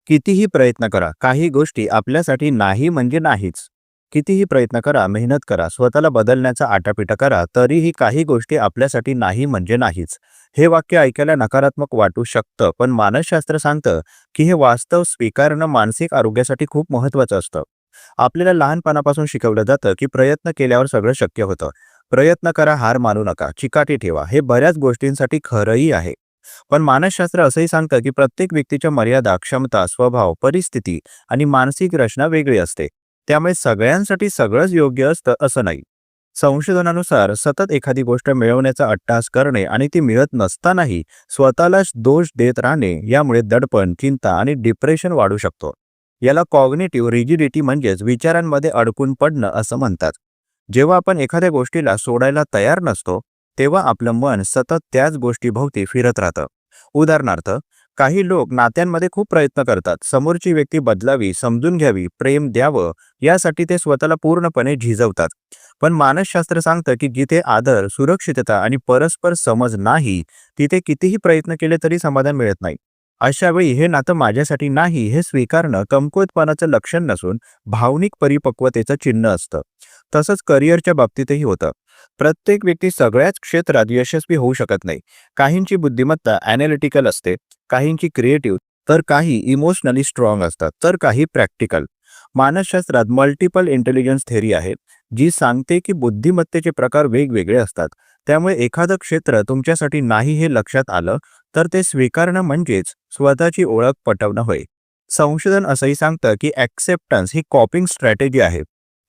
कितीही प्रयत्न करा, काही गोष्टी आपल्यासाठी नाही म्हणजे नाहीच. कितीही प्रयत्न करा, मेहनत करा, स्वतःला बदलण्याचा आटापिटा करा, तरीही काही गोष्टी आपल्यासाठी नाही म्हणजे नाहीच. हे वाक्य ऐकायला नकारात्मक वाटू शकतं, पण मानसशास्त्र सांगतं, की हे वास्तव स्वीकारणं मानसिक आरोग्यासाठी खूप महत्त्वाचं असतं. आपल्याला लहानपणापासून शिकवलं जातं, की प्रयत्न केल्यावर सगळं शक्य होतं. प्रयत्न करा, हार मानू नका, चिकाटी ठेवा. हे बऱ्याच गोष्टींसाठी खरंही आहे. पण मानसशास्त्र असंही सांगतं, की प्रत्येक व्यक्तीच्या मर्यादा, क्षमता, स्वभाव, परिस्थिती आणि मानसिक रचना वेगळी असते. त्यामुळे सगळ्यांसाठी सगळंच योग्य असतं असं नाही. संशोधनानुसार सतत एखादी गोष्ट मिळवण्याचा अट्टाहास करणे आणि ती मिळत नसतानाही स्वतःलाच दोष देत राहणे यामुळे दडपण, चिंता आणि डिप्रेशन वाढू शकतो. याला कॉग्निटिव्ह रिजिडिटी म्हणजेच विचारांमध्ये अडकून पडणं असं म्हणतात. जेव्हा आपण एखाद्या गोष्टीला सोडायला तयार नसतो, तेव्हा आपलं मन सतत त्याच गोष्टीभोवती फिरत राहतं. उदाहरणार्थ, काही लोक नात्यांमध्ये खूप प्रयत्न करतात. समोरची व्यक्ती बदलावी, समजून घ्यावी, प्रेम द्यावं यासाठी ते स्वतःला पूर्णपणे झिजवतात. पण मानसशास्त्र सांगतं की जिथे आदर, सुरक्षितता आणि परस्पर समज नाही, तिथे कितीही प्रयत्न केले तरी समाधान मिळत नाही. अशा वेळी हे नातं माझ्यासाठी नाही हे स्वीकारणं कमकुवतपणाचं लक्षण नसून भावनिक परिपक्वतेचं चिन्ह असतं. तसंच करिअरच्या बाबतीतही होतं. प्रत्येक व्यक्ती सगळ्याच क्षेत्रात यशस्वी होऊ शकत नाही. काहींची बुद्धिमत्ता ॲनालिटिकल असते, काहींची क्रिएटिव्ह, तर काही इमोशनली स्ट्रॉंग असतात, तर काही प्रॅक्टिकल. मानसशास्त्रात मल्टिपल इंटेलिजन्स थेअरी आहे, जी सांगते की बुद्धिमत्तेचे प्रकार वेगवेगळे असतात. त्यामुळे एखादं क्षेत्र तुमच्यासाठी नाही हे लक्षात आलं, तर ते स्वीकारणं म्हणजेच स्वतःची ओळख पटवणं होय. संशोधन असंही सांगतं की ॲक्सेप्टन्स ही कॉपिंग स्ट्रॅटेजी आहे.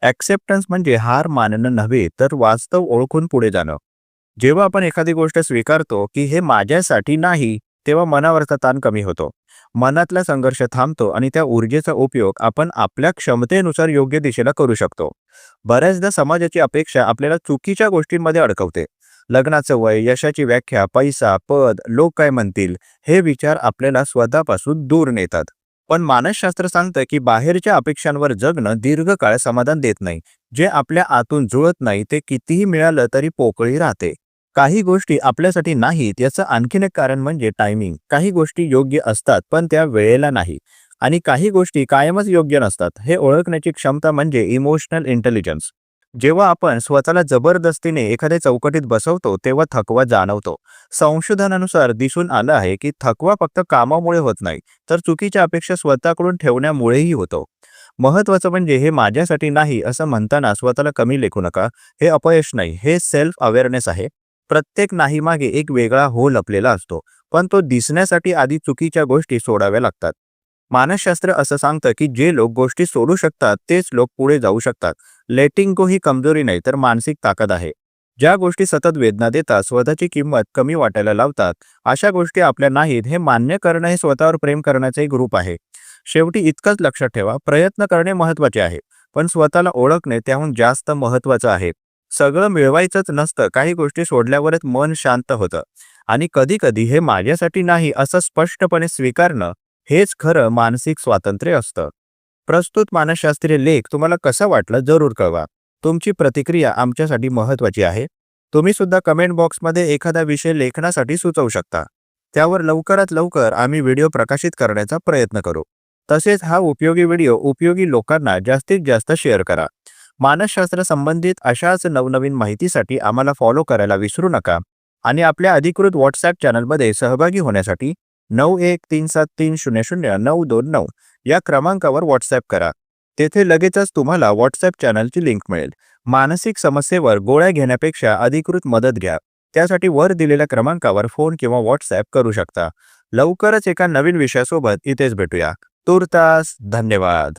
ॲक्सेप्टन्स म्हणजे हार मानणं नव्हे, तर वास्तव ओळखून पुढे जाणं. जेव्हा आपण एखादी गोष्ट स्वीकारतो की हे माझ्यासाठी नाही, तेव्हा मनावरचा ताण कमी होतो. मनातला संघर्ष थांबतो आणि त्या ऊर्जेचा उपयोग आपण आपल्या क्षमतेनुसार योग्य दिशेला करू शकतो. बऱ्याचदा समाजाची अपेक्षा आपल्याला चुकीच्या गोष्टींमध्ये अडकवते. लग्नाचं वय, यशाची व्याख्या, पैसा, पद, लोक काय म्हणतील, हे विचार आपल्याला स्वतःपासून दूर नेतात. पण मानसशास्त्र सांगतं की बाहेरच्या अपेक्षांवर जगणं दीर्घकाळ समाधान देत नाही. जे आपल्या आतून जुळत नाही ते कितीही मिळालं तरी पोकळी राहते. काही गोष्टी आपल्यासाठी नाहीत याचं आणखीन एक कारण म्हणजे टायमिंग. काही गोष्टी योग्य असतात पण त्या वेळेला नाही, आणि काही गोष्टी कायमच योग्य नसतात. हे ओळखण्याची क्षमता म्हणजे इमोशनल इंटेलिजन्स. जेव्हा आपण स्वतःला जबरदस्तीने एखाद्या चौकटीत बसवतो तेव्हा थकवा जाणवतो. संशोधनानुसार दिसून आलं आहे की थकवा फक्त कामामुळे होत नाही, तर चुकीच्या अपेक्षा स्वतःकडून ठेवण्यामुळेही होतो. महत्वाचं म्हणजे हे माझ्यासाठी नाही असं म्हणताना स्वतःला कमी लेखू नका. हे अपयश नाही, हे सेल्फ अवेअरनेस आहे. प्रत्येक नाही मागे एक वेगळा हो लपलेला असतो, पण तो दिसण्यासाठी आधी चुकीच्या गोष्टी सोडाव्या लागतात. मानसशास्त्र असं सांगतं की जे लोक गोष्टी सोडू शकतात तेच लोक पुढे जाऊ शकतात. लेटिंग गो ही कमजोरी नाही, तर मानसिक ताकद आहे. ज्या गोष्टी सतत वेदना देतात, स्वतःची किंमत कमी वाटायला लावतात, अशा गोष्टी आपल्या नाहीत हे मान्य करणं हे स्वतःवर प्रेम करण्याचं एक रूप आहे. शेवटी इतकंच लक्षात ठेवा, प्रयत्न करणे महत्त्वाचे आहे, पण स्वतःला ओळखणे त्याहून जास्त महत्त्वाचं आहे. सगळं मिळवायचंच नसतं, काही गोष्टी सोडल्यावरच मन शांत होतं. आणि कधी-कधी हे माझ्यासाठी नाही असं स्पष्टपणे स्वीकारणं हेच खरं मानसिक स्वातंत्र्य असतं. प्रस्तुत मानसशास्त्रीय लेख तुम्हाला कसा वाटला जरूर कळवा. तुमची प्रतिक्रिया आमच्यासाठी महत्त्वाची आहे. तुम्ही सुद्धा कमेंट बॉक्समध्ये एखादा विषय लेखनासाठी सुचवू शकता. त्यावर लवकरात लवकर आम्ही व्हिडिओ प्रकाशित करण्याचा प्रयत्न करू. तसेच हा उपयोगी व्हिडिओ उपयोगी लोकांना जास्तीत जास्त शेअर करा. मानसशास्त्र संबंधित अशाच नवनवीन माहितीसाठी आम्हाला फॉलो करायला विसरू नका. आणि आपल्या अधिकृत व्हॉट्सॲप चॅनलमध्ये सहभागी होण्यासाठी 9137300929 या क्रमांकावर व्हॉट्सॲप करा. तेथे लगेचच तुम्हाला व्हॉट्सॲप चॅनलची लिंक मिळेल. मानसिक समस्येवर गोळ्या घेण्यापेक्षा अधिकृत मदत घ्या. त्यासाठी वर दिलेल्या क्रमांकावर फोन किंवा व्हॉट्सॲप करू शकता. लवकरच एका नवीन विषयासोबत इथेच भेटूया. तूर्तास धन्यवाद.